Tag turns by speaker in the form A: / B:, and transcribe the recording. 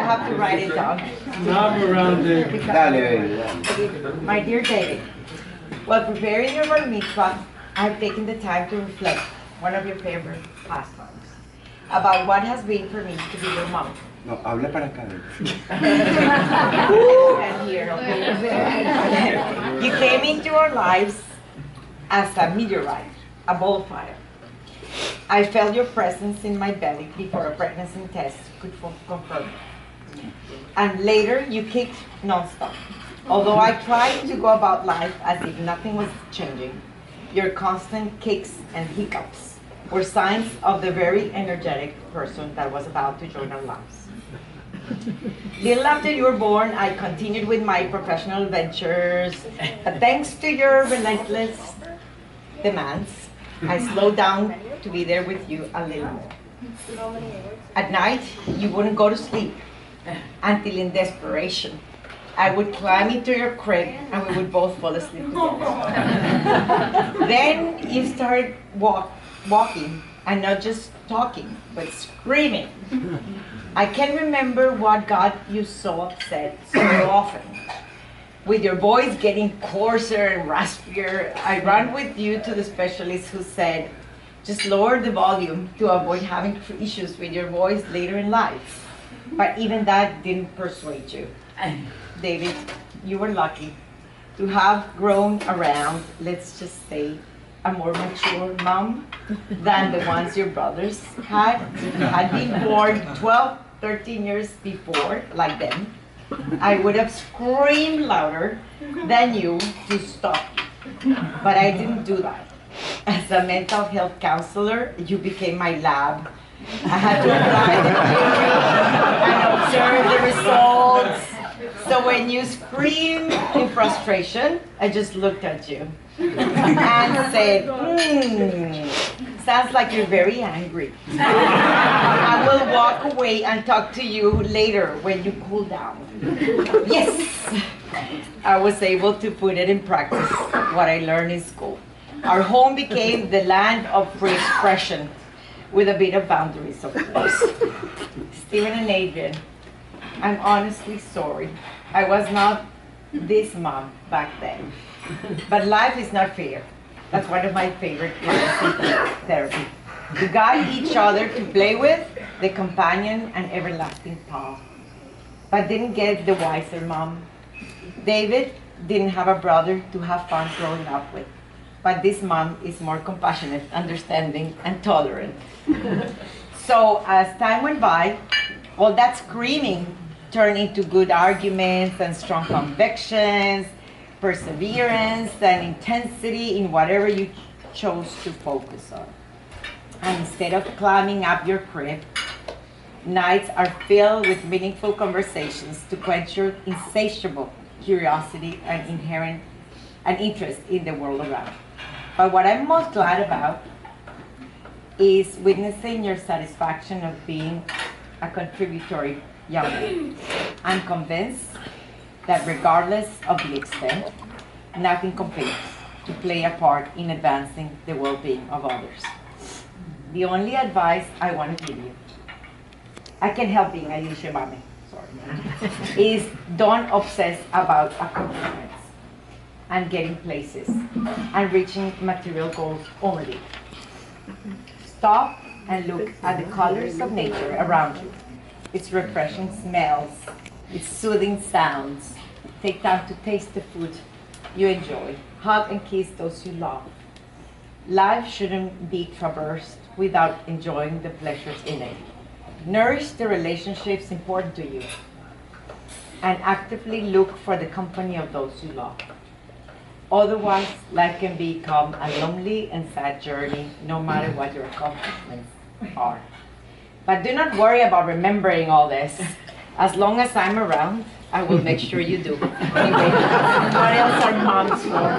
A: have to write it down.
B: Mom around there.
A: My dear David, while preparing your Bar Mitzvah, I've taken the time to reflect, one of your favorite pastimes, about what has been for me to be your mom.
C: No, habla para acá.
A: And here, okay. You came into our lives as a meteorite, a ball of fire. I felt your presence in my belly before a pregnancy test could confirm it. And later, you kicked nonstop. Although I tried to go about life as if nothing was changing, your constant kicks and hiccups were signs of the very energetic person that was about to join our lives. Little after you were born, I continued with my professional ventures, but thanks to your relentless demands, I slowed down to be there with you a little more. At night, you wouldn't go to sleep until in desperation, I would climb into your crib and we would both fall asleep together. Then you started walking and not just talking, but screaming. I can remember what got you so upset so often. With your voice getting coarser and raspier, I ran with you to the specialist who said, just lower the volume to avoid having issues with your voice later in life. But even that didn't persuade you. David, you were lucky to have grown around, let's just say, a more mature mom than the ones your brothers had. If you had been born 12, 13 years before, like them, I would have screamed louder than you to stop you. But I didn't do that. As a mental health counselor, you became my lab. I had to apply the theory and observe the results. So when you screamed in frustration, I just looked at you and said, sounds like you're very angry. I will walk away and talk to you later when you cool down. Yes, I was able to put it in practice, what I learned in school. Our home became the land of free expression, with a bit of boundaries, of course. Stephen and Adrian, I'm honestly sorry. I was not this mom back then. But life is not fair. That's one of my favorite lessons in therapy. You got each other to play with, the companion and everlasting pal. But didn't get the wiser mom. David didn't have a brother to have fun growing up with. But this mom is more compassionate, understanding, and tolerant. So as time went by, all that screaming turned into good arguments and strong convictions, perseverance and intensity in whatever you chose to focus on. And instead of climbing up your crib, nights are filled with meaningful conversations to quench your insatiable curiosity and inherent interest in the world around. But what I'm most glad about is witnessing your satisfaction of being a contributory young man. I'm convinced that regardless of the extent, nothing compares to play a part in advancing the well-being of others. The only advice I want to give you, I can help being a Yiddish mami, sorry, is don't obsess about accomplishments and getting places and reaching material goals only. Stop and look at the colors of nature around you, its refreshing smells, its soothing sounds. Take time to taste the food you enjoy. Hug and kiss those you love. Life shouldn't be traversed without enjoying the pleasures in it. Nourish the relationships important to you and actively look for the company of those you love. Otherwise, life can become a lonely and sad journey, no matter what your accomplishments are. But do not worry about remembering all this. As long as I'm around, I will make sure you do. Anyway, what else are moms for?